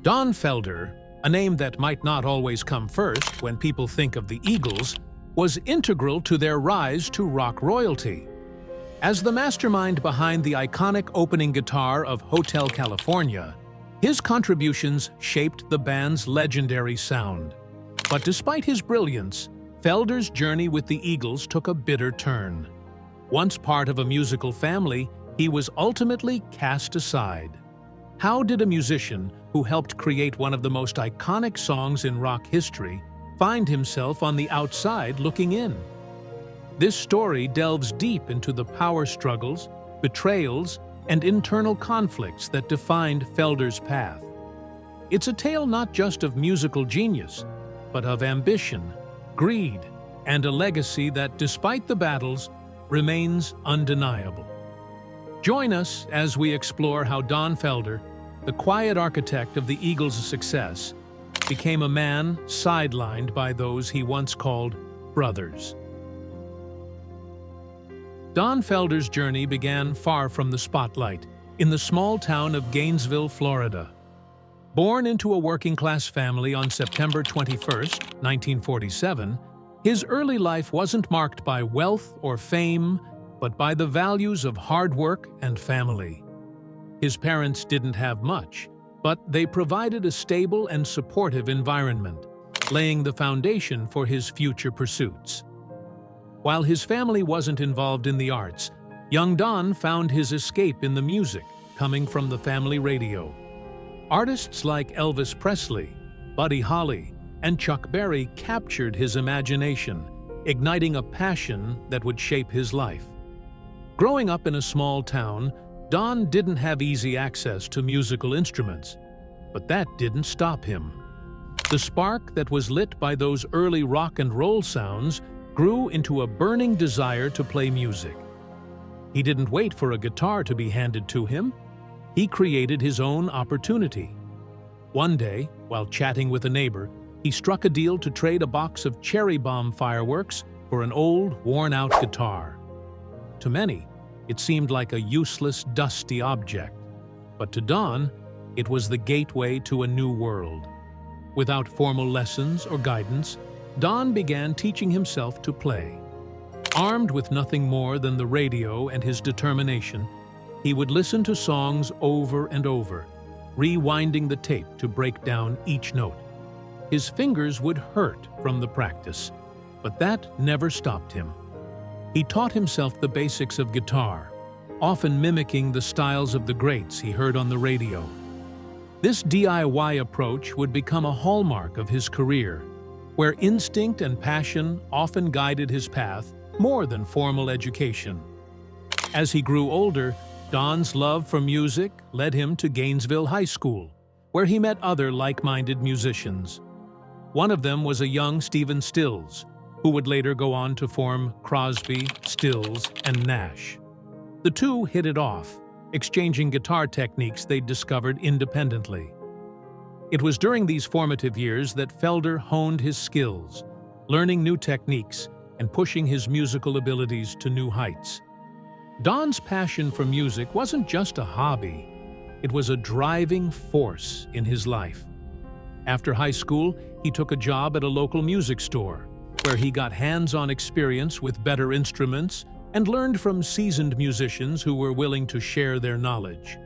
Don Felder, a name that might not always come first when people think of the Eagles, was integral to their rise to rock royalty. As the mastermind behind the iconic opening guitar of Hotel California, his contributions shaped the band's legendary sound. But despite his brilliance, Felder's journey with the Eagles took a bitter turn. Once part of a musical family, he was ultimately cast aside. How did a musician who helped create one of the most iconic songs in rock history find himself on the outside looking in? This story delves deep into the power struggles, betrayals, and internal conflicts that defined Felder's path. It's a tale not just of musical genius, but of ambition, greed, and a legacy that, despite the battles, remains undeniable. Join us as we explore how Don Felder, the quiet architect of the Eagles' success, became a man sidelined by those he once called brothers. Don Felder's journey began far from the spotlight, in the small town of Gainesville, Florida. Born into a working-class family on September 21, 1947, his early life wasn't marked by wealth or fame, but by the values of hard work and family. His parents didn't have much, but they provided a stable and supportive environment, laying the foundation for his future pursuits. While his family wasn't involved in the arts, young Don found his escape in the music coming from the family radio. Artists like Elvis Presley, Buddy Holly, and Chuck Berry captured his imagination, igniting a passion that would shape his life. Growing up in a small town, Don didn't have easy access to musical instruments, but that didn't stop him. The spark that was lit by those early rock and roll sounds grew into a burning desire to play music. He didn't wait for a guitar to be handed to him. He created his own opportunity. One day, while chatting with a neighbor, he struck a deal to trade a box of cherry bomb fireworks for an old, worn-out guitar. To many, it seemed like a useless, dusty object. But to Don, it was the gateway to a new world. Without formal lessons or guidance, Don began teaching himself to play. Armed with nothing more than the radio and his determination, he would listen to songs over and over, rewinding the tape to break down each note. His fingers would hurt from the practice, but that never stopped him. He taught himself the basics of guitar, often mimicking the styles of the greats he heard on the radio. This DIY approach would become a hallmark of his career, where instinct and passion often guided his path more than formal education. As he grew older, Don's love for music led him to Gainesville High School, where he met other like-minded musicians. One of them was a young Stephen Stills, who would later go on to form Crosby, Stills, and Nash. The two hit it off, exchanging guitar techniques they'd discovered independently. It was during these formative years that Felder honed his skills, learning new techniques and pushing his musical abilities to new heights. Don's passion for music wasn't just a hobby, it was a driving force in his life. After high school, he took a job at a local music store, where he got hands-on experience with better instruments and learned from seasoned musicians who were willing to share their knowledge.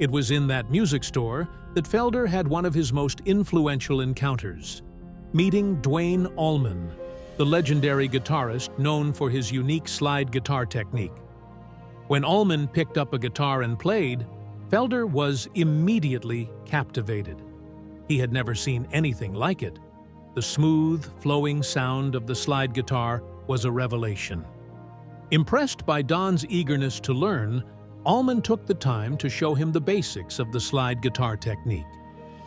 It was in that music store that Felder had one of his most influential encounters, meeting Duane Allman, the legendary guitarist known for his unique slide guitar technique. When Allman picked up a guitar and played, Felder was immediately captivated. He had never seen anything like it. The smooth, flowing sound of the slide guitar was a revelation. Impressed by Don's eagerness to learn, Allman took the time to show him the basics of the slide guitar technique.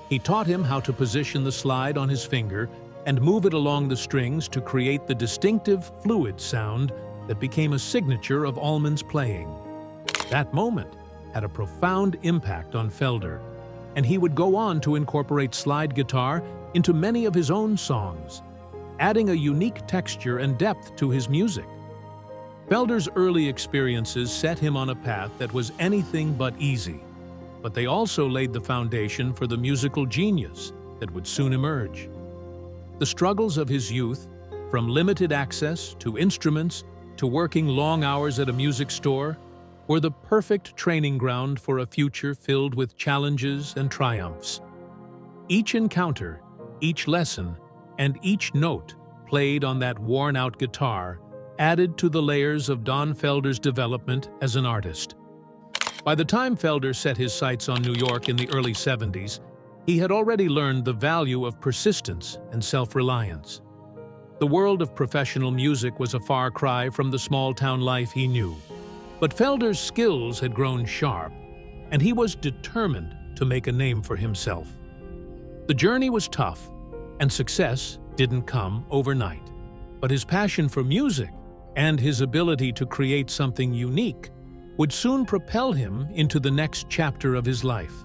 He taught him how to position the slide on his finger and move it along the strings to create the distinctive, fluid sound that became a signature of Allman's playing. That moment had a profound impact on Felder, and he would go on to incorporate slide guitar into many of his own songs, adding a unique texture and depth to his music. Felder's early experiences set him on a path that was anything but easy. but they also laid the foundation for the musical genius that would soon emerge. The struggles of his youth, from limited access to instruments to working long hours at a music store, were the perfect training ground for a future filled with challenges and triumphs. Each encounter, each lesson, and each note played on that worn-out guitar added to the layers of Don Felder's development as an artist. By the time Felder set his sights on New York in the early 70s, he had already learned the value of persistence and self-reliance. The world of professional music was a far cry from the small-town life he knew. But Felder's skills had grown sharp, and he was determined to make a name for himself. The journey was tough, and success didn't come overnight. But his passion for music and his ability to create something unique would soon propel him into the next chapter of his life.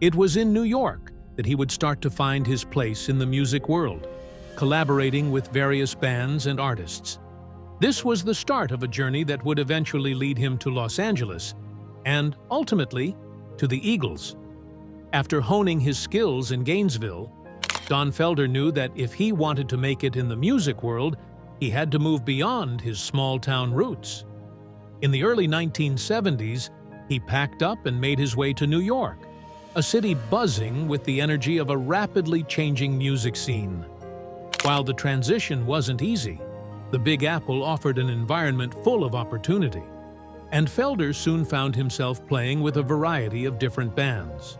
It was in New York that he would start to find his place in the music world, collaborating with various bands and artists. This was the start of a journey that would eventually lead him to Los Angeles and, ultimately, to the Eagles. After honing his skills in Gainesville, Don Felder knew that if he wanted to make it in the music world, he had to move beyond his small-town roots. In the early 1970s, he packed up and made his way to New York, a city buzzing with the energy of a rapidly changing music scene. While the transition wasn't easy, the Big Apple offered an environment full of opportunity, and Felder soon found himself playing with a variety of different bands.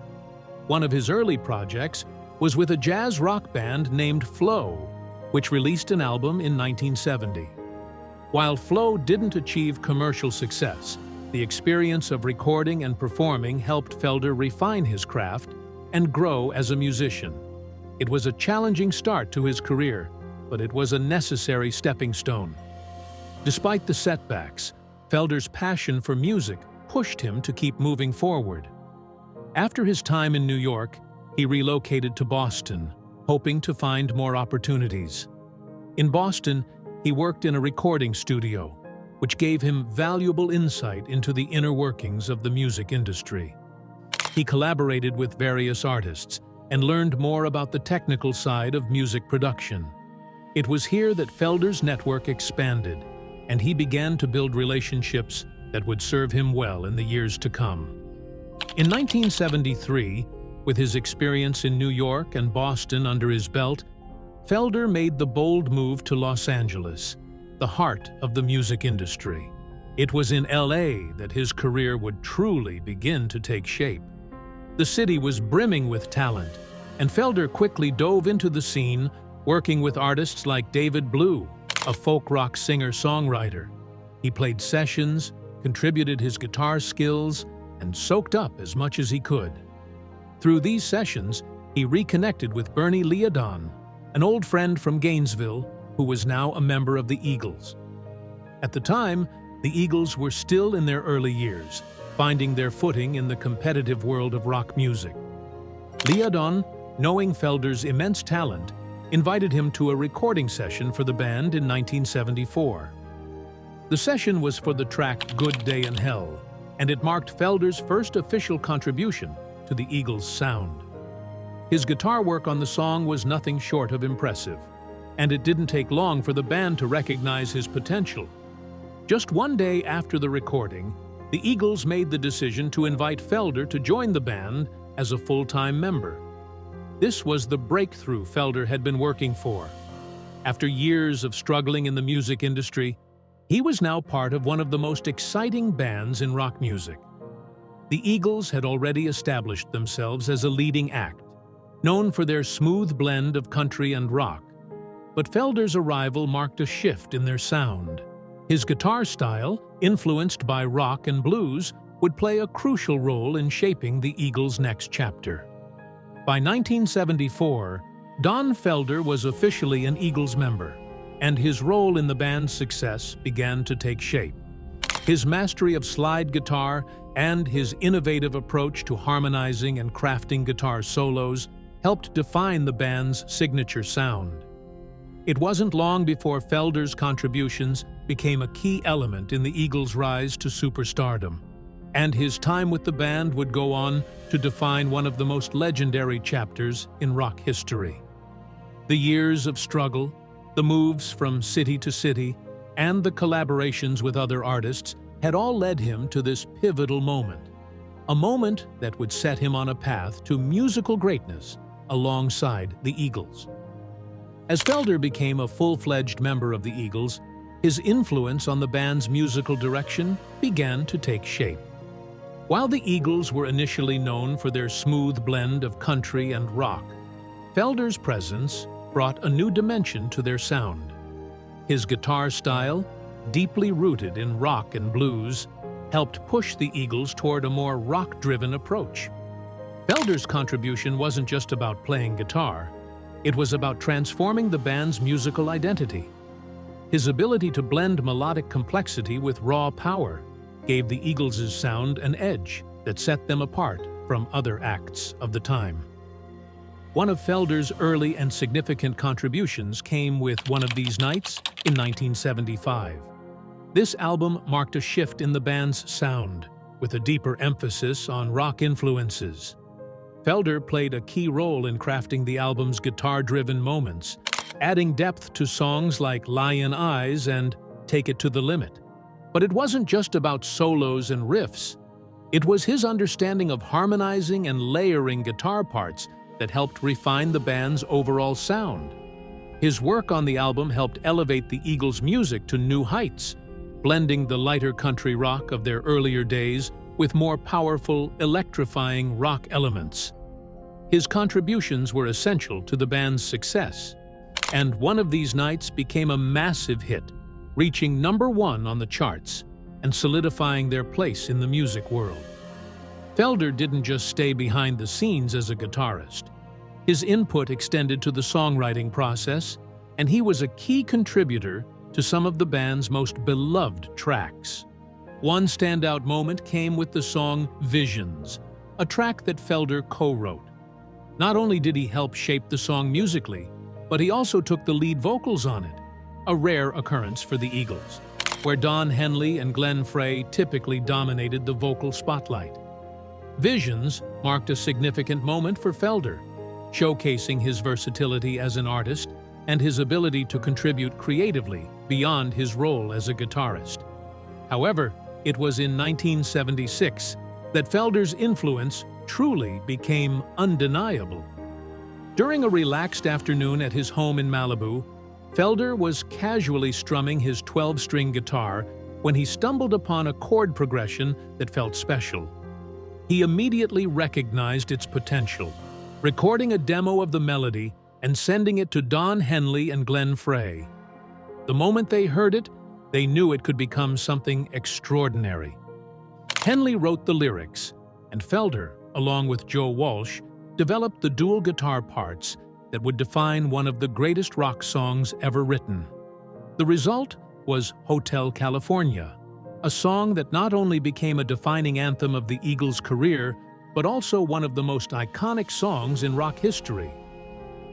One of his early projects was with a jazz rock band named Flow, which released an album in 1970. While Flow didn't achieve commercial success, the experience of recording and performing helped Felder refine his craft and grow as a musician. It was a challenging start to his career, but it was a necessary stepping stone. Despite the setbacks, Felder's passion for music pushed him to keep moving forward. After his time in New York, he relocated to Boston, hoping to find more opportunities. In Boston, he worked in a recording studio, which gave him valuable insight into the inner workings of the music industry. He collaborated with various artists and learned more about the technical side of music production. It was here that Felder's network expanded, and he began to build relationships that would serve him well in the years to come. In 1973, with his experience in New York and Boston under his belt, Felder made the bold move to Los Angeles, the heart of the music industry. It was in LA that his career would truly begin to take shape. The city was brimming with talent, and Felder quickly dove into the scene, working with artists like David Blue, a folk rock singer-songwriter. He played sessions, contributed his guitar skills, and soaked up as much as he could. Through these sessions, he reconnected with Bernie Leadon, an old friend from Gainesville who was now a member of the Eagles. At the time, the Eagles were still in their early years, finding their footing in the competitive world of rock music. Leadon, knowing Felder's immense talent, invited him to a recording session for the band in 1974. The session was for the track Good Day in Hell, and it marked Felder's first official contribution to the Eagles' sound. His guitar work on the song was nothing short of impressive, and it didn't take long for the band to recognize his potential. Just one day after the recording, the Eagles made the decision to invite Felder to join the band as a full-time member. This was the breakthrough Felder had been working for. After years of struggling in the music industry, he was now part of one of the most exciting bands in rock music. The Eagles had already established themselves as a leading act, known for their smooth blend of country and rock. But Felder's arrival marked a shift in their sound. His guitar style, influenced by rock and blues, would play a crucial role in shaping the Eagles' next chapter. By 1974, Don Felder was officially an Eagles member, and his role in the band's success began to take shape. His mastery of slide guitar and his innovative approach to harmonizing and crafting guitar solos helped define the band's signature sound. It wasn't long before Felder's contributions became a key element in the Eagles' rise to superstardom. and his time with the band would go on to define one of the most legendary chapters in rock history. The years of struggle, the moves from city to city, and the collaborations with other artists had all led him to this pivotal moment, a moment that would set him on a path to musical greatness alongside the Eagles. As Felder became a full-fledged member of the Eagles, his influence on the band's musical direction began to take shape. While the Eagles were initially known for their smooth blend of country and rock, Felder's presence brought a new dimension to their sound. His guitar style, deeply rooted in rock and blues, helped push the Eagles toward a more rock-driven approach. Felder's contribution wasn't just about playing guitar, it was about transforming the band's musical identity. His ability to blend melodic complexity with raw power gave the Eagles' sound an edge that set them apart from other acts of the time. One of Felder's early and significant contributions came with One of These Nights in 1975. This album marked a shift in the band's sound, with a deeper emphasis on rock influences. Felder played a key role in crafting the album's guitar-driven moments, adding depth to songs like Lion Eyes and Take It to the Limit. But it wasn't just about solos and riffs. It was his understanding of harmonizing and layering guitar parts that helped refine the band's overall sound. His work on the album helped elevate the Eagles' music to new heights, blending the lighter country rock of their earlier days with more powerful, electrifying rock elements. His contributions were essential to the band's success, and One of These Nights became a massive hit, reaching #1 on the charts and solidifying their place in the music world. Felder didn't just stay behind the scenes as a guitarist. His input extended to the songwriting process, and he was a key contributor to some of the band's most beloved tracks. One standout moment came with the song Visions, a track that Felder co-wrote. Not only did he help shape the song musically, but he also took the lead vocals on it, a rare occurrence for the Eagles, where Don Henley and Glenn Frey typically dominated the vocal spotlight. Visions marked a significant moment for Felder, showcasing his versatility as an artist and his ability to contribute creatively beyond his role as a guitarist. However, it was in 1976 that Felder's influence truly became undeniable. During a relaxed afternoon at his home in Malibu, Felder was casually strumming his 12-string guitar when he stumbled upon a chord progression that felt special. He immediately recognized its potential, recording a demo of the melody and sending it to Don Henley and Glenn Frey. The moment they heard it, they knew it could become something extraordinary. Henley wrote the lyrics, and Felder, along with Joe Walsh, developed the dual guitar parts that would define one of the greatest rock songs ever written. The result was Hotel California, a song that not only became a defining anthem of the Eagles' career, but also one of the most iconic songs in rock history.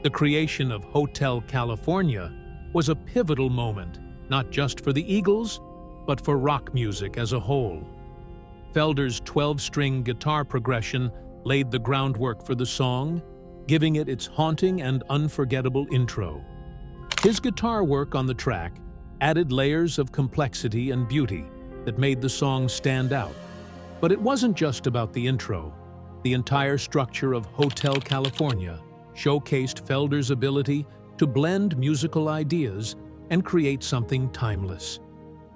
The creation of Hotel California was a pivotal moment, not just for the Eagles, but for rock music as a whole. Felder's 12-string guitar progression laid the groundwork for the song, giving it its haunting and unforgettable intro. His guitar work on the track added layers of complexity and beauty that made the song stand out. But it wasn't just about the intro. The entire structure of Hotel California showcased Felder's ability to blend musical ideas and create something timeless.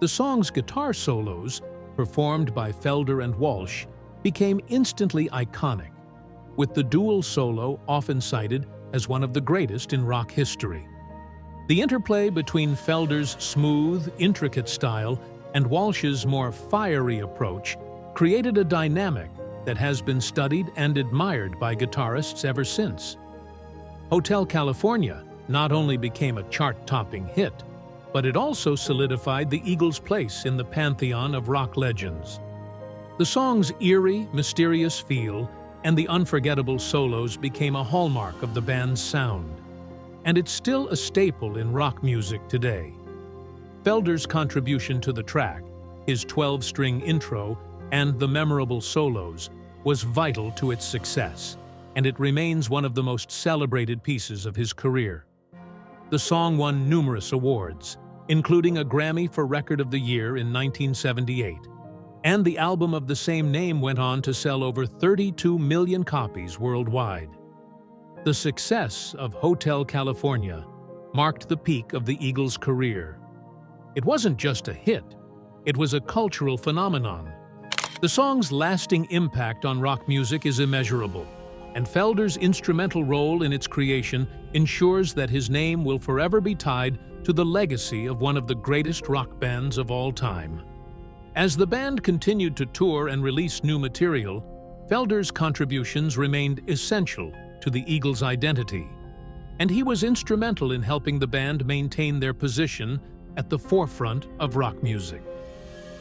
The song's guitar solos, performed by Felder and Walsh, became instantly iconic, with the dual solo often cited as one of the greatest in rock history. The interplay between Felder's smooth, intricate style and Walsh's more fiery approach created a dynamic that has been studied and admired by guitarists ever since. Hotel California not only became a chart-topping hit, but it also solidified the Eagles' place in the pantheon of rock legends. The song's eerie, mysterious feel and the unforgettable solos became a hallmark of the band's sound, and it's still a staple in rock music today. Felder's contribution to the track, his 12-string intro, and the memorable solos was vital to its success, and it remains one of the most celebrated pieces of his career. The song won numerous awards, including a Grammy for Record of the Year in 1978, and the album of the same name went on to sell over 32 million copies worldwide. The success of Hotel California marked the peak of the Eagles' career. It wasn't just a hit, it was a cultural phenomenon. The song's lasting impact on rock music is immeasurable, and Felder's instrumental role in its creation ensures that his name will forever be tied to the legacy of one of the greatest rock bands of all time. As the band continued to tour and release new material, Felder's contributions remained essential to the Eagles' identity, and he was instrumental in helping the band maintain their position at the forefront of rock music.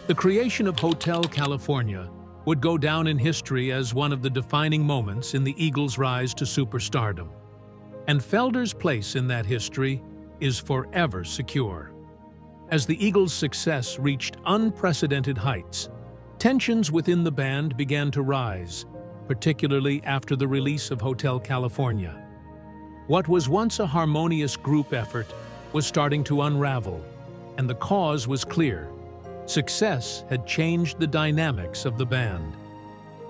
The creation of Hotel California would go down in history as one of the defining moments in the Eagles' rise to superstardom, and Felder's place in that history is forever secure. As the Eagles' success reached unprecedented heights, tensions within the band began to rise, particularly after the release of Hotel California. What was once a harmonious group effort was starting to unravel, and the cause was clear. Success had changed the dynamics of the band.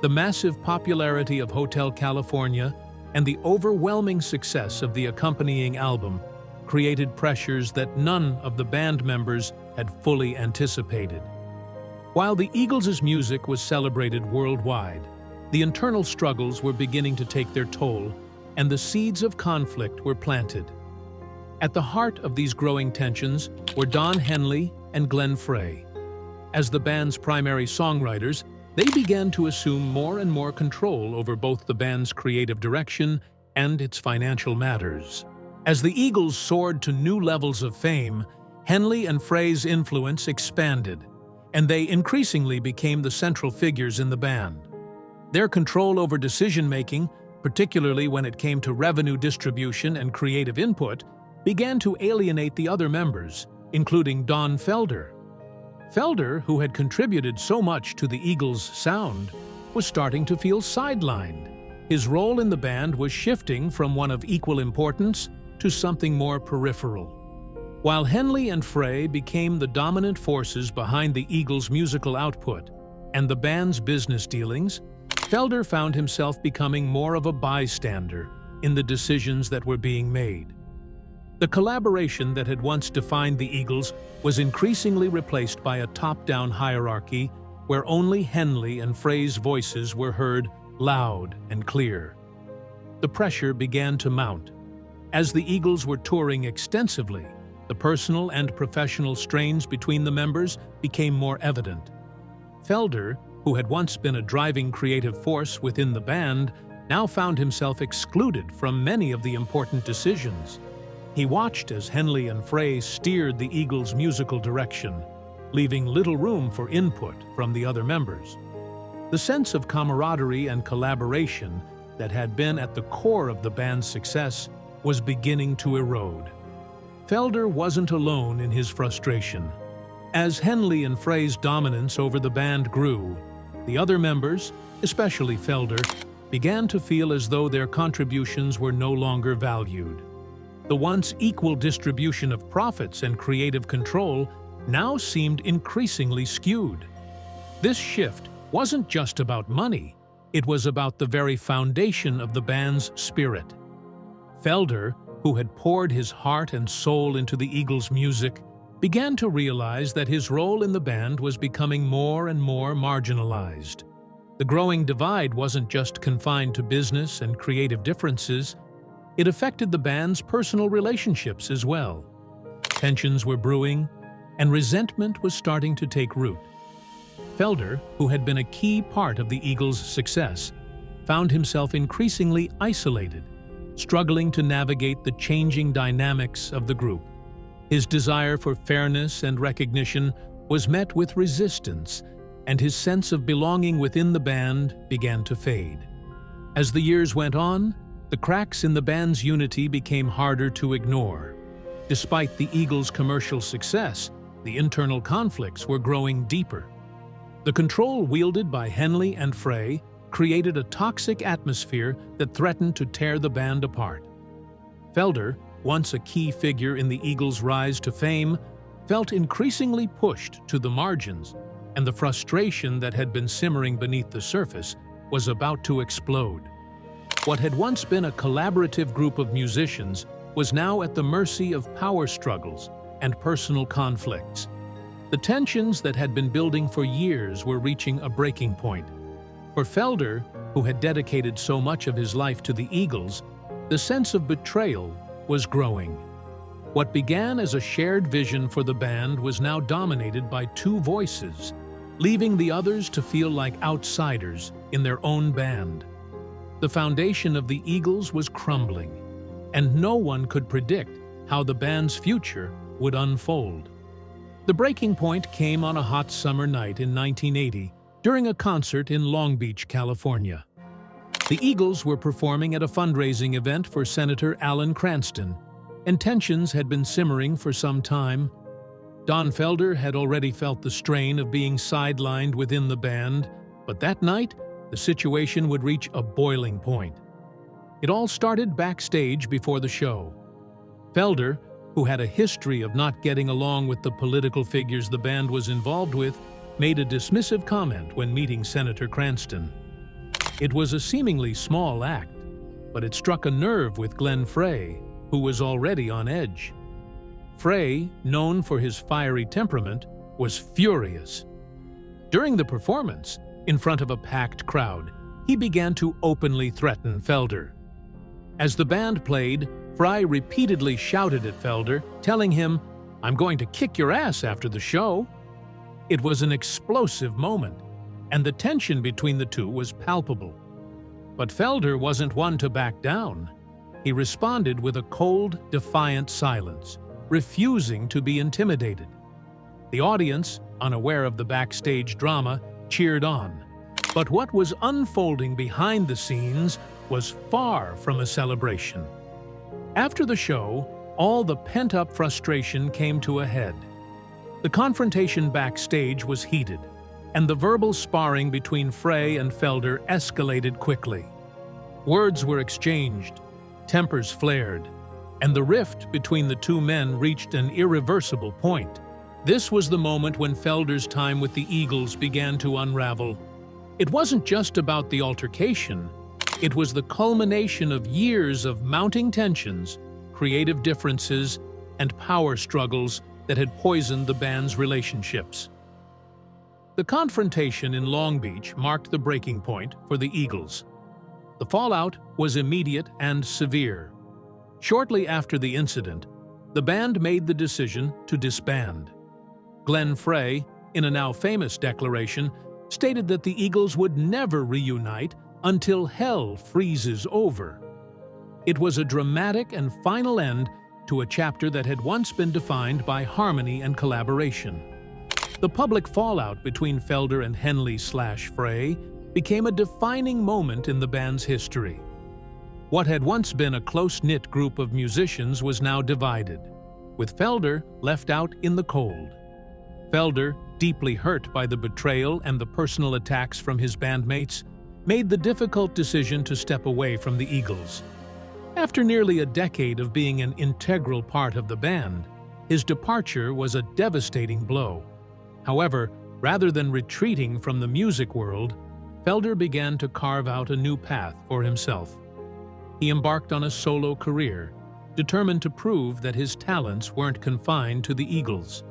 The massive popularity of Hotel California and the overwhelming success of the accompanying album created pressures that none of the band members had fully anticipated. While the Eagles' music was celebrated worldwide, the internal struggles were beginning to take their toll, and the seeds of conflict were planted. At the heart of these growing tensions were Don Henley and Glenn Frey. As the band's primary songwriters, they began to assume more and more control over both the band's creative direction and its financial matters. As the Eagles soared to new levels of fame, Henley and Frey's influence expanded, and they increasingly became the central figures in the band. Their control over decision-making, particularly when it came to revenue distribution and creative input, began to alienate the other members, including Don Felder. Felder, who had contributed so much to the Eagles' sound, was starting to feel sidelined. His role in the band was shifting from one of equal importance to something more peripheral. While Henley and Frey became the dominant forces behind the Eagles' musical output and the band's business dealings, Felder found himself becoming more of a bystander in the decisions that were being made. The collaboration that had once defined the Eagles was increasingly replaced by a top-down hierarchy where only Henley and Frey's voices were heard loud and clear. The pressure began to mount. As the Eagles were touring extensively, the personal and professional strains between the members became more evident. Felder, who had once been a driving creative force within the band, now found himself excluded from many of the important decisions. He watched as Henley and Frey steered the Eagles' musical direction, leaving little room for input from the other members. The sense of camaraderie and collaboration that had been at the core of the band's success was beginning to erode. Felder wasn't alone in his frustration. As Henley and Frey's dominance over the band grew, the other members, especially Felder, began to feel as though their contributions were no longer valued. The once equal distribution of profits and creative control now seemed increasingly skewed. This shift wasn't just about money, it was about the very foundation of the band's spirit. Felder, who had poured his heart and soul into the Eagles' music, began to realize that his role in the band was becoming more and more marginalized. The growing divide wasn't just confined to business and creative differences, it affected the band's personal relationships as well. Tensions were brewing, and resentment was starting to take root. Felder, who had been a key part of the Eagles' success, found himself increasingly isolated, struggling to navigate the changing dynamics of the group. His desire for fairness and recognition was met with resistance, and his sense of belonging within the band began to fade. As the years went on, the cracks in the band's unity became harder to ignore. Despite the Eagles' commercial success, the internal conflicts were growing deeper. The control wielded by Henley and Frey created a toxic atmosphere that threatened to tear the band apart. Felder, once a key figure in the Eagles' rise to fame, felt increasingly pushed to the margins, and the frustration that had been simmering beneath the surface was about to explode. What had once been a collaborative group of musicians was now at the mercy of power struggles and personal conflicts. The tensions that had been building for years were reaching a breaking point. For Felder, who had dedicated so much of his life to the Eagles, the sense of betrayal was growing. What began as a shared vision for the band was now dominated by two voices, leaving the others to feel like outsiders in their own band. The foundation of the Eagles was crumbling, and no one could predict how the band's future would unfold. The breaking point came on a hot summer night in 1980 during a concert in Long Beach, California. The Eagles were performing at a fundraising event for Senator Alan Cranston, and tensions had been simmering for some time. Don Felder had already felt the strain of being sidelined within the band, but that night, the situation would reach a boiling point. It all started backstage before the show. Felder, who had a history of not getting along with the political figures the band was involved with, made a dismissive comment when meeting Senator Cranston. It was a seemingly small act, but it struck a nerve with Glenn Frey, who was already on edge. Frey, known for his fiery temperament, was furious. During the performance, in front of a packed crowd, he began to openly threaten Felder. As the band played, Frey repeatedly shouted at Felder, telling him, "I'm going to kick your ass after the show." It was an explosive moment, and the tension between the two was palpable. But Felder wasn't one to back down. He responded with a cold, defiant silence, refusing to be intimidated. The audience, unaware of the backstage drama, cheered on. But what was unfolding behind the scenes was far from a celebration. After the show, all the pent-up frustration came to a head. The confrontation backstage was heated, and the verbal sparring between Frey and Felder escalated quickly. Words were exchanged, tempers flared, and the rift between the two men reached an irreversible point. This was the moment when Felder's time with the Eagles began to unravel. It wasn't just about the altercation, it was the culmination of years of mounting tensions, creative differences, and power struggles that had poisoned the band's relationships. The confrontation in Long Beach marked the breaking point for the Eagles. The fallout was immediate and severe. Shortly after the incident, the band made the decision to disband. Glenn Frey, in a now famous declaration, stated that the Eagles would never reunite until hell freezes over. It was a dramatic and final end to a chapter that had once been defined by harmony and collaboration. The public fallout between Felder and Henley/Frey became a defining moment in the band's history. What had once been a close-knit group of musicians was now divided, with Felder left out in the cold. Felder, deeply hurt by the betrayal and the personal attacks from his bandmates, made the difficult decision to step away from the Eagles. After nearly a decade of being an integral part of the band, his departure was a devastating blow. However, rather than retreating from the music world, Felder began to carve out a new path for himself. He embarked on a solo career, determined to prove that his talents weren't confined to the Eagles.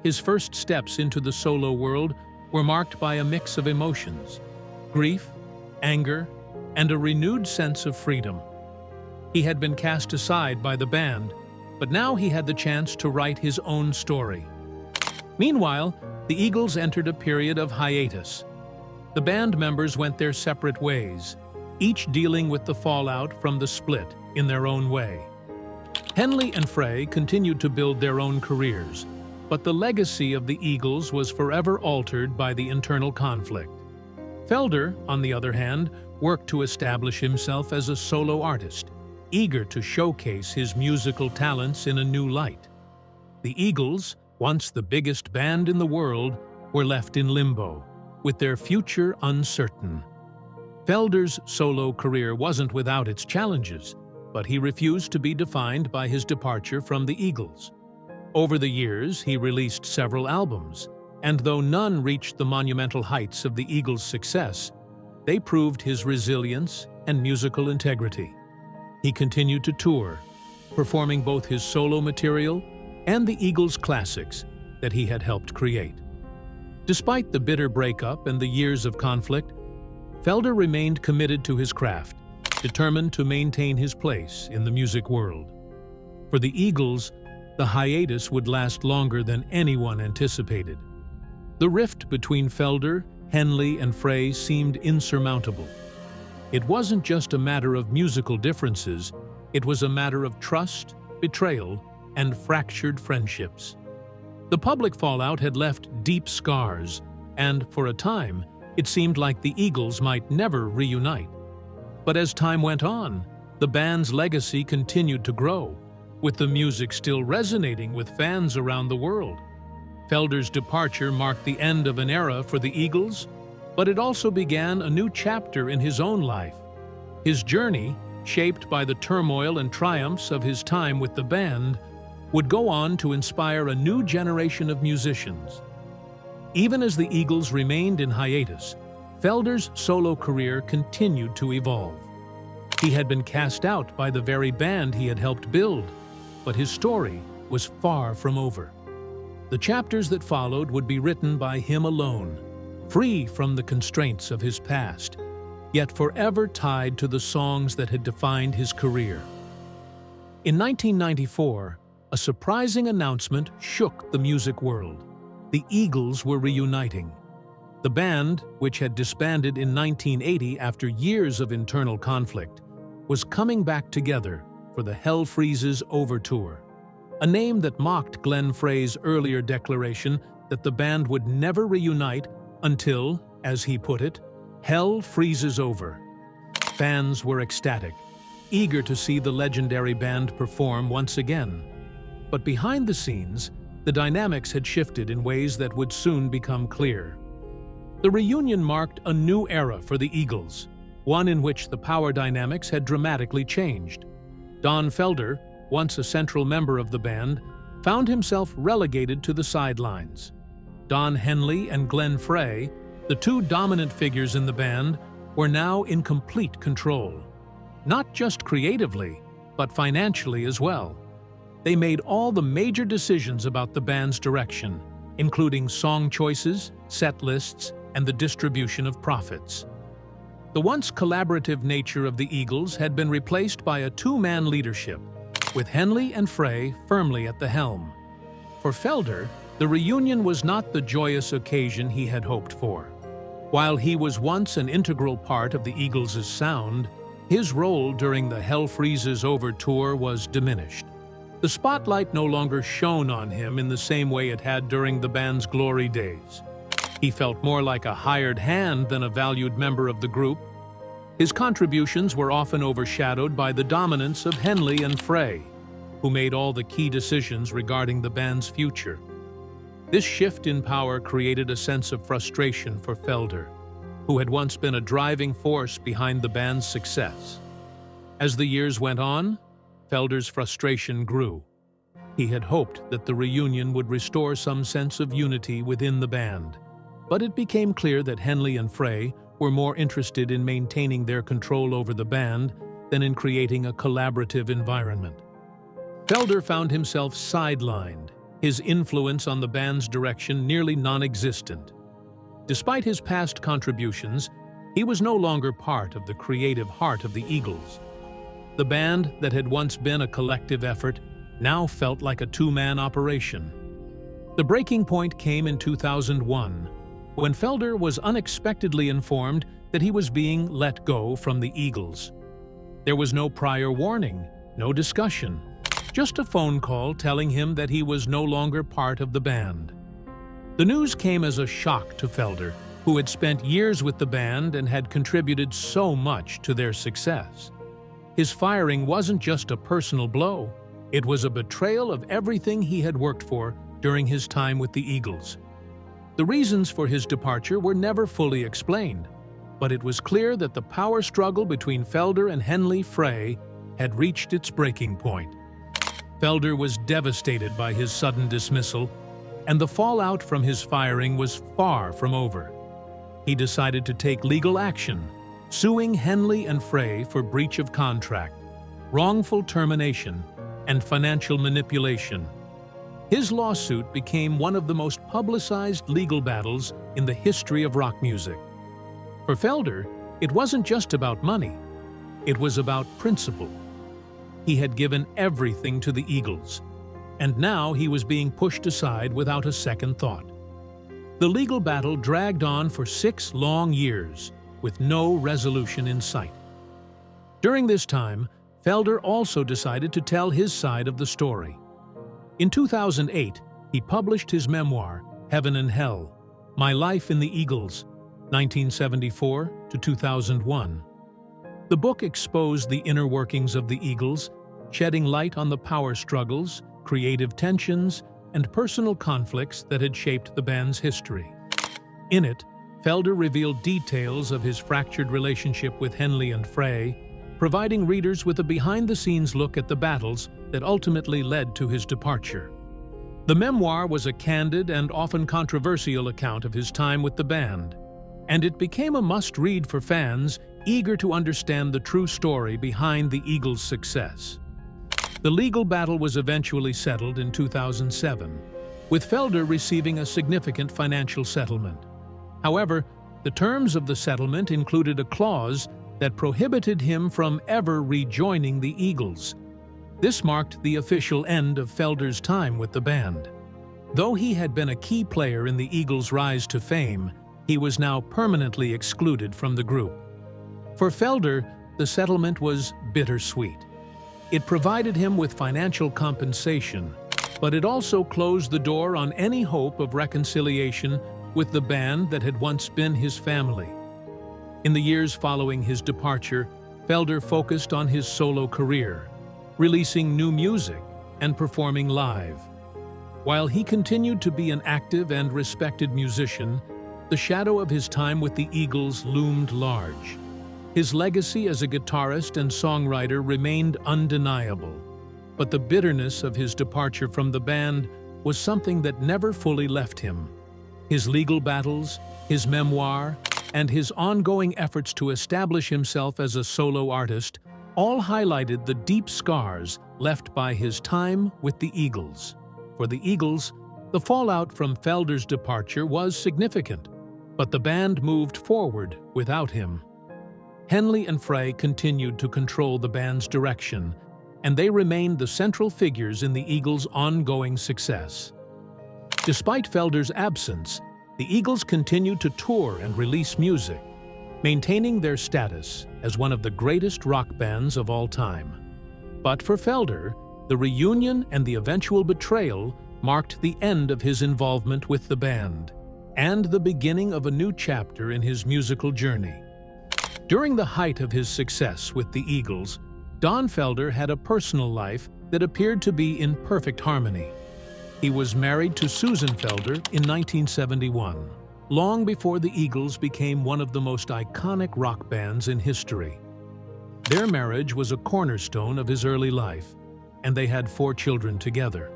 His first steps into the solo world were marked by a mix of emotions: grief, anger, and a renewed sense of freedom. He had been cast aside by the band, but now he had the chance to write his own story. Meanwhile, the Eagles entered a period of hiatus. The band members went their separate ways, each dealing with the fallout from the split in their own way. Henley and Frey continued to build their own careers, but the legacy of the Eagles was forever altered by the internal conflict. Felder, on the other hand, worked to establish himself as a solo artist, eager to showcase his musical talents in a new light. The Eagles, once the biggest band in the world, were left in limbo, with their future uncertain. Felder's solo career wasn't without its challenges, but he refused to be defined by his departure from the Eagles. Over the years, he released several albums, and though none reached the monumental heights of the Eagles' success, they proved his resilience and musical integrity. He continued to tour, performing both his solo material and the Eagles' classics that he had helped create. Despite the bitter breakup and the years of conflict, Felder remained committed to his craft, determined to maintain his place in the music world. For the Eagles, the hiatus would last longer than anyone anticipated. The rift between Felder, Henley, and Frey seemed insurmountable. It wasn't just a matter of musical differences, it was a matter of trust, betrayal, and fractured friendships. The public fallout had left deep scars, and for a time, it seemed like the Eagles might never reunite. But as time went on, the band's legacy continued to grow, with the music still resonating with fans around the world. Felder's departure marked the end of an era for the Eagles, but it also began a new chapter in his own life. His journey, shaped by the turmoil and triumphs of his time with the band, would go on to inspire a new generation of musicians. Even as the Eagles remained in hiatus, Felder's solo career continued to evolve. He had been cast out by the very band he had helped build, but his story was far from over. The chapters that followed would be written by him alone, free from the constraints of his past, yet forever tied to the songs that had defined his career. In 1994, a surprising announcement shook the music world. The Eagles were reuniting. The band, which had disbanded in 1980 after years of internal conflict, was coming back together for the Hell Freezes Over Tour, a name that mocked Glenn Frey's earlier declaration that the band would never reunite until, as he put it, Hell freezes over. Fans were ecstatic, eager to see the legendary band perform once again. But behind the scenes, the dynamics had shifted in ways that would soon become clear. The reunion marked a new era for the Eagles, one in which the power dynamics had dramatically changed. Don Felder, once a central member of the band, found himself relegated to the sidelines. Don Henley and Glenn Frey, the two dominant figures in the band, were now in complete control. Not just creatively, but financially as well. They made all the major decisions about the band's direction, including song choices, set lists, and the distribution of profits. The once collaborative nature of the Eagles had been replaced by a two-man leadership, with Henley and Frey firmly at the helm. For Felder, the reunion was not the joyous occasion he had hoped for. While he was once an integral part of the Eagles' sound, his role during the Hell Freezes Over tour was diminished. The spotlight no longer shone on him in the same way it had during the band's glory days. He felt more like a hired hand than a valued member of the group. His contributions were often overshadowed by the dominance of Henley and Frey, who made all the key decisions regarding the band's future. This shift in power created a sense of frustration for Felder, who had once been a driving force behind the band's success. As the years went on, Felder's frustration grew. He had hoped that the reunion would restore some sense of unity within the band, but it became clear that Henley and Frey were more interested in maintaining their control over the band than in creating a collaborative environment. Felder found himself sidelined, his influence on the band's direction nearly non-existent. Despite his past contributions, he was no longer part of the creative heart of the Eagles. The band that had once been a collective effort now felt like a two-man operation. The breaking point came in 2001, when Felder was unexpectedly informed that he was being let go from the Eagles. There was no prior warning, no discussion, just a phone call telling him that he was no longer part of the band. The news came as a shock to Felder, who had spent years with the band and had contributed so much to their success. His firing wasn't just a personal blow, it was a betrayal of everything he had worked for during his time with the Eagles. The reasons for his departure were never fully explained, but it was clear that the power struggle between Felder and Henley Frey had reached its breaking point. Felder was devastated by his sudden dismissal, and the fallout from his firing was far from over. He decided to take legal action, suing Henley and Frey for breach of contract, wrongful termination, and financial manipulation. His lawsuit became one of the most publicized legal battles in the history of rock music. For Felder, it wasn't just about money. It was about principle. He had given everything to the Eagles, and now he was being pushed aside without a second thought. The legal battle dragged on for 6 long years, with no resolution in sight. During this time, Felder also decided to tell his side of the story. In 2008, he published his memoir, Heaven and Hell: My Life in the Eagles, 1974 to 2001. The book exposed the inner workings of the Eagles, shedding light on the power struggles, creative tensions, and personal conflicts that had shaped the band's history. In it, Felder revealed details of his fractured relationship with Henley and Frey, providing readers with a behind-the-scenes look at the battles that ultimately led to his departure. The memoir was a candid and often controversial account of his time with the band, and it became a must-read for fans eager to understand the true story behind the Eagles' success. The legal battle was eventually settled in 2007, with Felder receiving a significant financial settlement. However, the terms of the settlement included a clause that prohibited him from ever rejoining the Eagles. This marked the official end of Felder's time with the band. Though he had been a key player in the Eagles' rise to fame, he was now permanently excluded from the group. For Felder, the settlement was bittersweet. It provided him with financial compensation, but it also closed the door on any hope of reconciliation with the band that had once been his family. In the years following his departure, Felder focused on his solo career, releasing new music and performing live. While he continued to be an active and respected musician, the shadow of his time with the Eagles loomed large. His legacy as a guitarist and songwriter remained undeniable, but the bitterness of his departure from the band was something that never fully left him. His legal battles, his memoir, and his ongoing efforts to establish himself as a solo artist all highlighted the deep scars left by his time with the Eagles. For the Eagles, the fallout from Felder's departure was significant, but the band moved forward without him. Henley and Frey continued to control the band's direction, and they remained the central figures in the Eagles' ongoing success. Despite Felder's absence, the Eagles continued to tour and release music, maintaining their status as one of the greatest rock bands of all time. But for Felder, the reunion and the eventual betrayal marked the end of his involvement with the band and the beginning of a new chapter in his musical journey. During the height of his success with the Eagles, Don Felder had a personal life that appeared to be in perfect harmony. He was married to Susan Felder in 1971, long before the Eagles became one of the most iconic rock bands in history. Their marriage was a cornerstone of his early life, and they had 4 children together.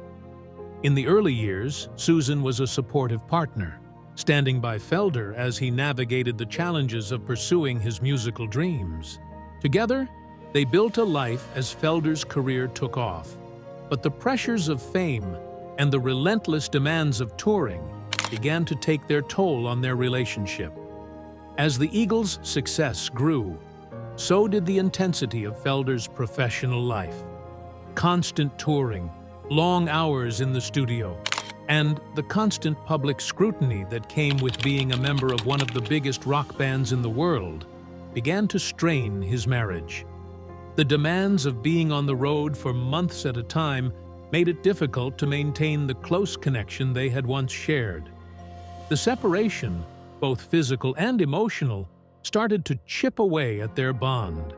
In the early years, Susan was a supportive partner, standing by Felder as he navigated the challenges of pursuing his musical dreams. Together, they built a life as Felder's career took off, but the pressures of fame and the relentless demands of touring began to take their toll on their relationship. As the Eagles' success grew, so did the intensity of Felder's professional life. Constant touring, long hours in the studio, and the constant public scrutiny that came with being a member of one of the biggest rock bands in the world began to strain his marriage. The demands of being on the road for months at a time made it difficult to maintain the close connection they had once shared. The separation, both physical and emotional, started to chip away at their bond.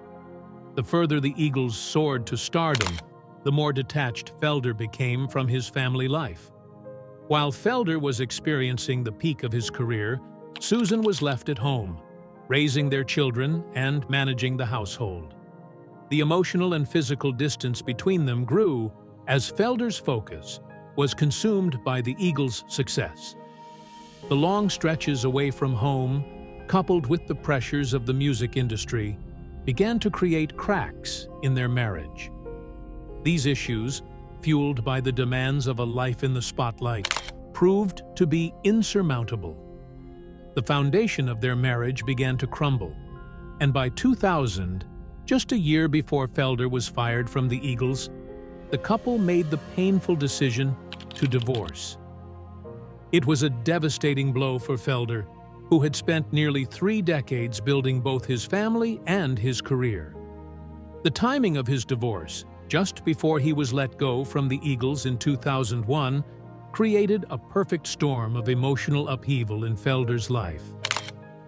The further the Eagles soared to stardom, the more detached Felder became from his family life. While Felder was experiencing the peak of his career, Susan was left at home, raising their children and managing the household. The emotional and physical distance between them grew as Felder's focus was consumed by the Eagles' success. The long stretches away from home, coupled with the pressures of the music industry, began to create cracks in their marriage. These issues, fueled by the demands of a life in the spotlight, proved to be insurmountable. The foundation of their marriage began to crumble, and by 2000, just a year before Felder was fired from the Eagles, the couple made the painful decision to divorce. It was a devastating blow for Felder, who had spent nearly 3 decades building both his family and his career. The timing of his divorce, just before he was let go from the Eagles in 2001, created a perfect storm of emotional upheaval in Felder's life.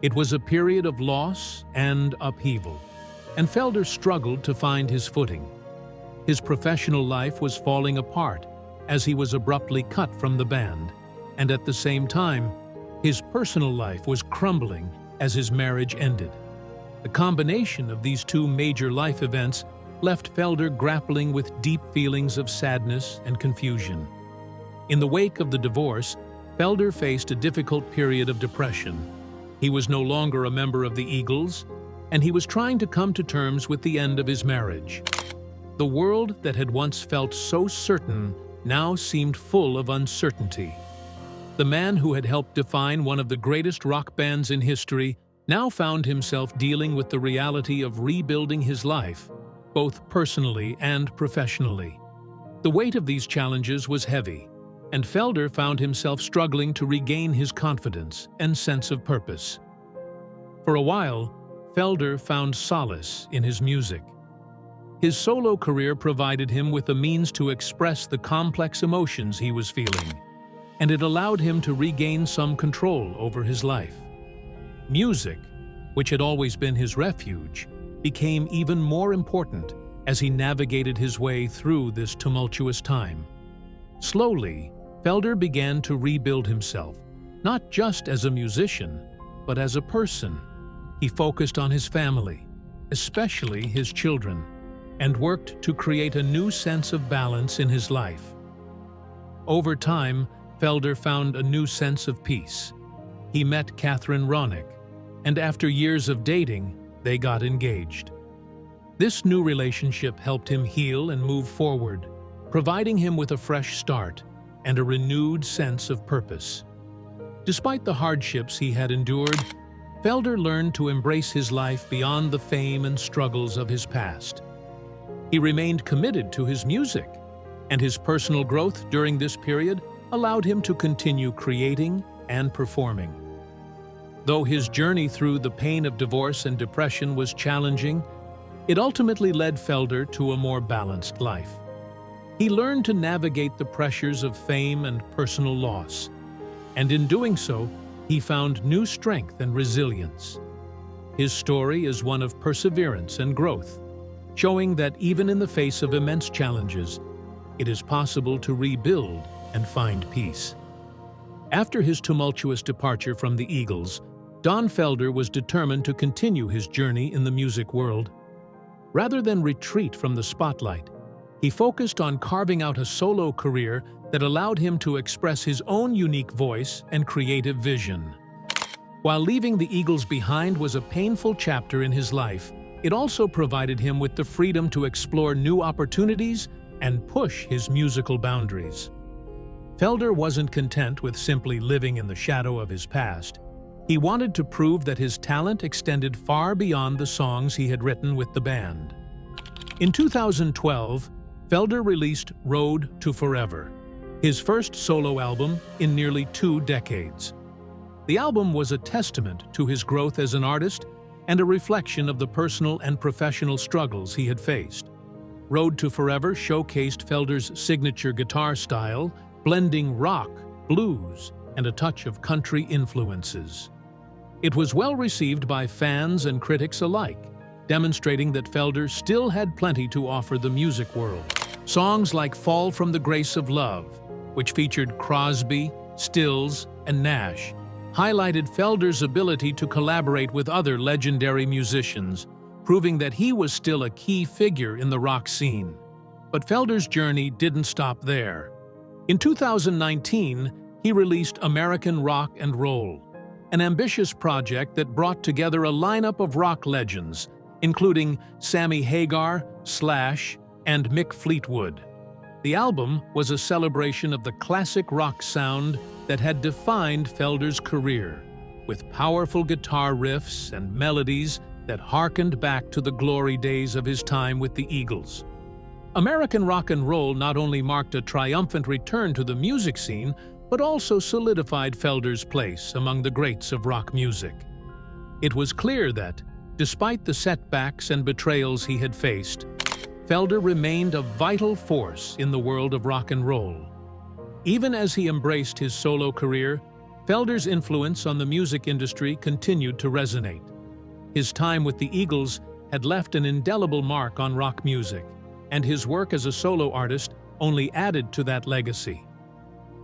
It was a period of loss and upheaval, and Felder struggled to find his footing. His professional life was falling apart as he was abruptly cut from the band, and at the same time, his personal life was crumbling as his marriage ended. The combination of these two major life events left Felder grappling with deep feelings of sadness and confusion. In the wake of the divorce, Felder faced a difficult period of depression. He was no longer a member of the Eagles, and he was trying to come to terms with the end of his marriage. The world that had once felt so certain now seemed full of uncertainty. The man who had helped define one of the greatest rock bands in history now found himself dealing with the reality of rebuilding his life, both personally and professionally. The weight of these challenges was heavy, and Felder found himself struggling to regain his confidence and sense of purpose. For a while, Felder found solace in his music. His solo career provided him with a means to express the complex emotions he was feeling, and it allowed him to regain some control over his life. Music, which had always been his refuge, became even more important as he navigated his way through this tumultuous time. Slowly, Felder began to rebuild himself, not just as a musician, but as a person. He focused on his family, especially his children, and worked to create a new sense of balance in his life. Over time, Felder found a new sense of peace. He met Catherine Ronick, and after years of dating, they got engaged. This new relationship helped him heal and move forward, providing him with a fresh start and a renewed sense of purpose. Despite the hardships he had endured, Felder learned to embrace his life beyond the fame and struggles of his past. He remained committed to his music, and his personal growth during this period allowed him to continue creating and performing. Though his journey through the pain of divorce and depression was challenging, it ultimately led Felder to a more balanced life. He learned to navigate the pressures of fame and personal loss, and in doing so, he found new strength and resilience. His story is one of perseverance and growth, showing that even in the face of immense challenges, it is possible to rebuild and find peace. After his tumultuous departure from the Eagles, Don Felder was determined to continue his journey in the music world. Rather than retreat from the spotlight, he focused on carving out a solo career that allowed him to express his own unique voice and creative vision. While leaving the Eagles behind was a painful chapter in his life, it also provided him with the freedom to explore new opportunities and push his musical boundaries. Felder wasn't content with simply living in the shadow of his past. He wanted to prove that his talent extended far beyond the songs he had written with the band. In 2012, Felder released Road to Forever, his first solo album in nearly 2 decades. The album was a testament to his growth as an artist and a reflection of the personal and professional struggles he had faced. Road to Forever showcased Felder's signature guitar style, blending rock, blues, and a touch of country influences. It was well received by fans and critics alike, demonstrating that Felder still had plenty to offer the music world. Songs like Fall from the Grace of Love which featured Crosby, Stills, and Nash, highlighted Felder's ability to collaborate with other legendary musicians, proving that he was still a key figure in the rock scene. But Felder's journey didn't stop there. In 2019, he released American Rock and Roll, an ambitious project that brought together a lineup of rock legends, including Sammy Hagar, Slash, and Mick Fleetwood. The album was a celebration of the classic rock sound that had defined Felder's career, with powerful guitar riffs and melodies that harkened back to the glory days of his time with the Eagles. American Rock and Roll not only marked a triumphant return to the music scene, but also solidified Felder's place among the greats of rock music. It was clear that, despite the setbacks and betrayals he had faced, Felder remained a vital force in the world of rock and roll. Even as he embraced his solo career, Felder's influence on the music industry continued to resonate. His time with the Eagles had left an indelible mark on rock music, and his work as a solo artist only added to that legacy.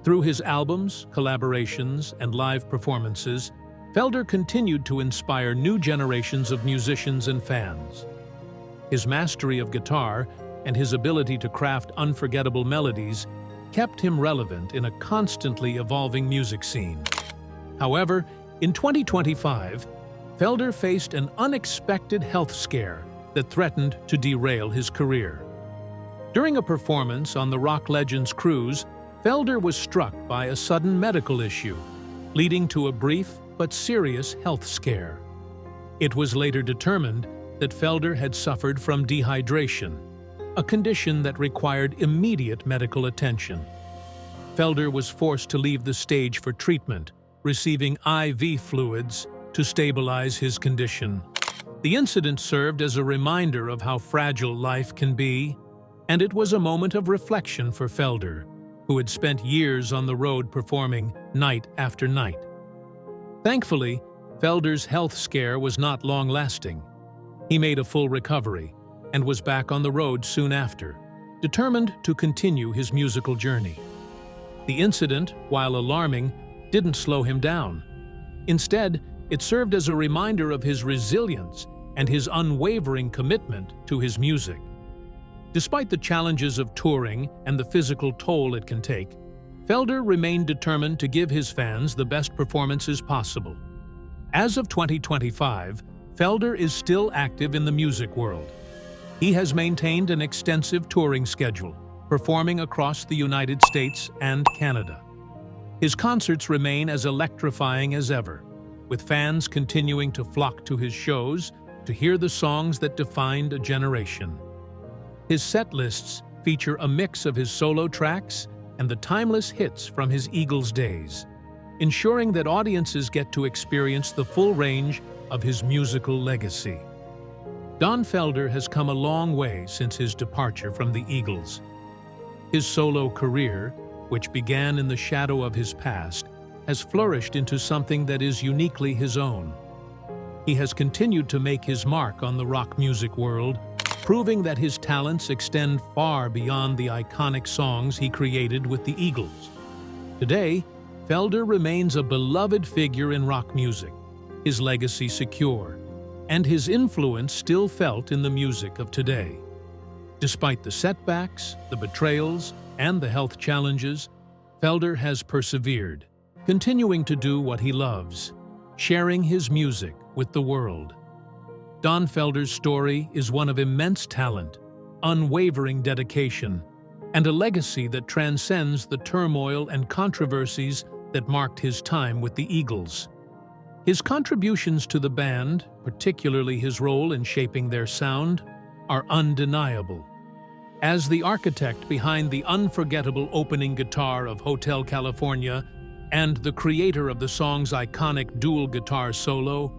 Through his albums, collaborations, and live performances, Felder continued to inspire new generations of musicians and fans. His mastery of guitar and his ability to craft unforgettable melodies kept him relevant in a constantly evolving music scene. However, in 2025, Felder faced an unexpected health scare that threatened to derail his career. During a performance on the rock legend's cruise, Felder was struck by a sudden medical issue, leading to a brief but serious health scare. It was later determined that Felder had suffered from dehydration, a condition that required immediate medical attention. Felder was forced to leave the stage for treatment, receiving IV fluids to stabilize his condition. The incident served as a reminder of how fragile life can be, and it was a moment of reflection for Felder, who had spent years on the road performing night after night. Thankfully, Felder's health scare was not long-lasting. He made a full recovery and was back on the road soon after, determined to continue his musical journey. The incident, while alarming, didn't slow him down. Instead, it served as a reminder of his resilience and his unwavering commitment to his music. Despite the challenges of touring and the physical toll it can take, Felder remained determined to give his fans the best performances possible. As of 2025, Felder is still active in the music world. He has maintained an extensive touring schedule, performing across the United States and Canada. His concerts remain as electrifying as ever, with fans continuing to flock to his shows to hear the songs that defined a generation. His set lists feature a mix of his solo tracks and the timeless hits from his Eagles days, ensuring that audiences get to experience the full range of his musical legacy. Don Felder has come a long way since his departure from the Eagles. His solo career, which began in the shadow of his past, has flourished into something that is uniquely his own. He has continued to make his mark on the rock music world, proving that his talents extend far beyond the iconic songs he created with the Eagles. Today, Felder remains a beloved figure in rock music, his legacy secure, and his influence still felt in the music of today. Despite the setbacks, the betrayals, and the health challenges, Felder has persevered, continuing to do what he loves, sharing his music with the world. Don Felder's story is one of immense talent, unwavering dedication, and a legacy that transcends the turmoil and controversies that marked his time with the Eagles. His contributions to the band, particularly his role in shaping their sound, are undeniable. As the architect behind the unforgettable opening guitar of Hotel California and the creator of the song's iconic dual guitar solo,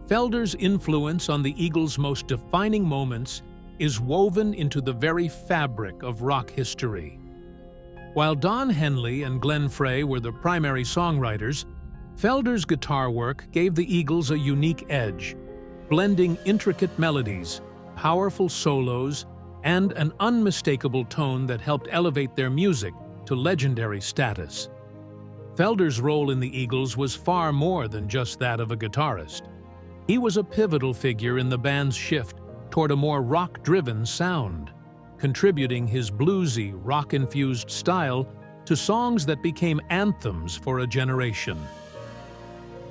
Felder's influence on the Eagles' most defining moments is woven into the very fabric of rock history. While Don Henley and Glenn Frey were the primary songwriters, Felder's guitar work gave the Eagles a unique edge, blending intricate melodies, powerful solos, and an unmistakable tone that helped elevate their music to legendary status. Felder's role in the Eagles was far more than just that of a guitarist. He was a pivotal figure in the band's shift toward a more rock-driven sound, contributing his bluesy, rock-infused style to songs that became anthems for a generation.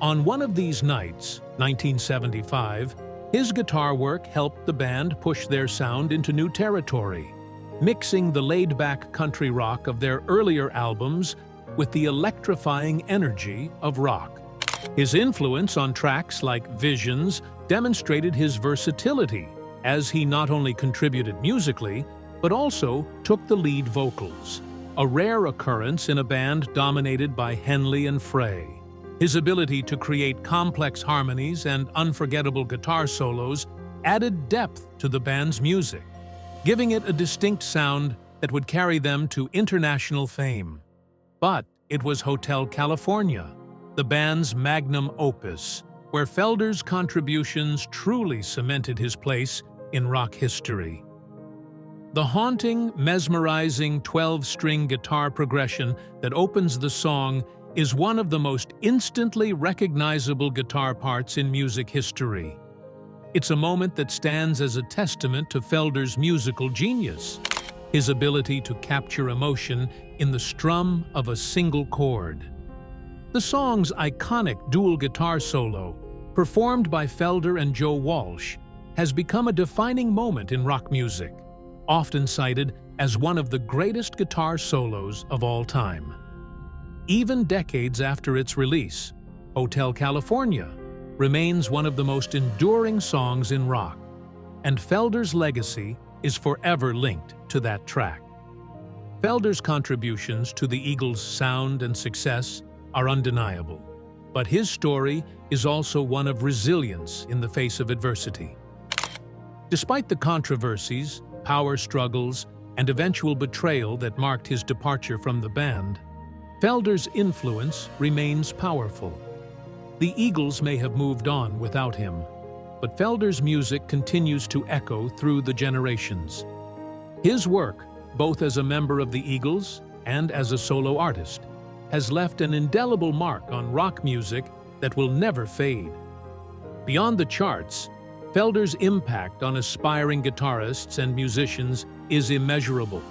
On one of these nights, 1975, his guitar work helped the band push their sound into new territory, mixing the laid-back country rock of their earlier albums with the electrifying energy of rock. His influence on tracks like Visions demonstrated his versatility, as he not only contributed musically, but also took the lead vocals, a rare occurrence in a band dominated by Henley and Frey. His ability to create complex harmonies and unforgettable guitar solos added depth to the band's music, giving it a distinct sound that would carry them to international fame. But it was Hotel California, the band's magnum opus, where Felder's contributions truly cemented his place in rock history. The haunting, mesmerizing 12-string guitar progression that opens the song is one of the most instantly recognizable guitar parts in music history. It's a moment that stands as a testament to Felder's musical genius, his ability to capture emotion in the strum of a single chord. The song's iconic dual guitar solo, performed by Felder and Joe Walsh, has become a defining moment in rock music, often cited as one of the greatest guitar solos of all time. Even decades after its release, Hotel California remains one of the most enduring songs in rock, and Felder's legacy is forever linked to that track. Felder's contributions to the Eagles' sound and success are undeniable, but his story is also one of resilience in the face of adversity. Despite the controversies, power struggles, and eventual betrayal that marked his departure from the band, Felder's influence remains powerful. The Eagles may have moved on without him, but Felder's music continues to echo through the generations. His work, both as a member of the Eagles and as a solo artist, has left an indelible mark on rock music that will never fade. Beyond the charts, Felder's impact on aspiring guitarists and musicians is immeasurable.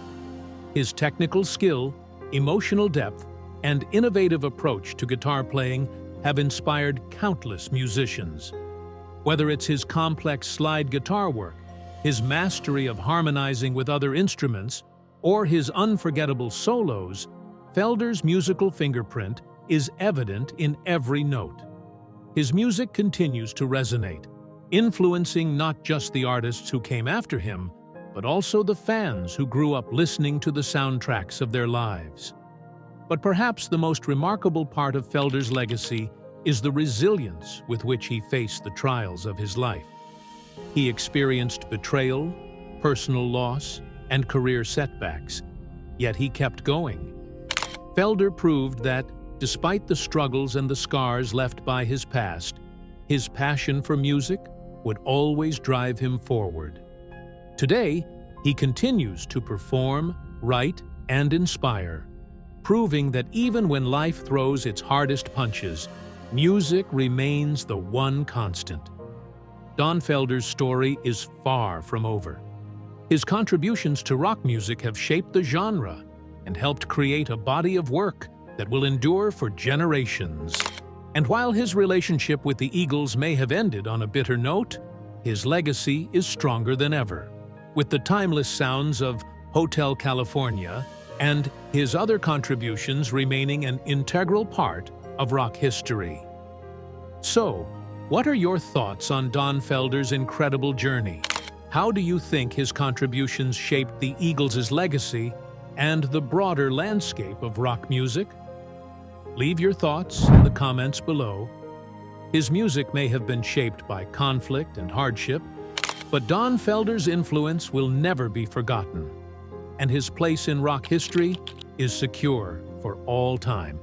His technical skill, emotional depth, and innovative approach to guitar playing have inspired countless musicians. Whether it's his complex slide guitar work, his mastery of harmonizing with other instruments, or his unforgettable solos, Felder's musical fingerprint is evident in every note. His music continues to resonate, influencing not just the artists who came after him, but also the fans who grew up listening to the soundtracks of their lives. But perhaps the most remarkable part of Felder's legacy is the resilience with which he faced the trials of his life. He experienced betrayal, personal loss, and career setbacks, yet he kept going. Felder proved that, despite the struggles and the scars left by his past, his passion for music would always drive him forward. Today, he continues to perform, write, and inspire, proving that even when life throws its hardest punches, music remains the one constant. Don Felder's story is far from over. His contributions to rock music have shaped the genre and helped create a body of work that will endure for generations. And while his relationship with the Eagles may have ended on a bitter note, his legacy is stronger than ever, with the timeless sounds of Hotel California and his other contributions remaining an integral part of rock history. So, what are your thoughts on Don Felder's incredible journey? How do you think his contributions shaped the Eagles' legacy and the broader landscape of rock music? Leave your thoughts in the comments below. His music may have been shaped by conflict and hardship, but Don Felder's influence will never be forgotten, and his place in rock history is secure for all time.